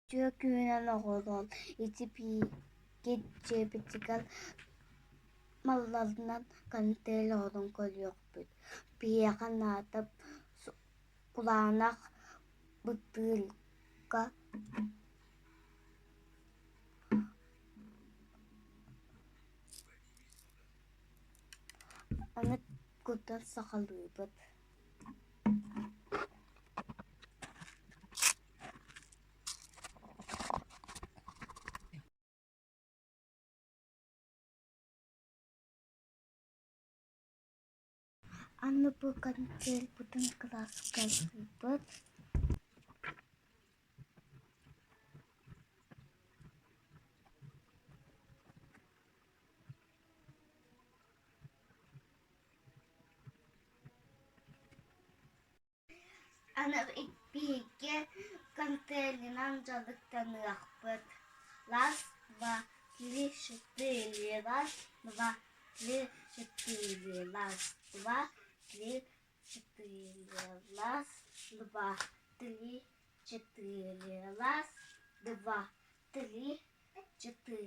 Çöküğünen oğul, içi gece bitikal mallarından kanteli oğlun kol yok büt. Piyakan atıp kulağınak bıtılka anıt kutan sakalı büt. Anı bu kantel butun klas kalbıt. Anı ikbige kantelin amcalıktan yakbıt. Las va li şıttı las va li şıttı las va li şıttı las va li şıttı las va li şıttı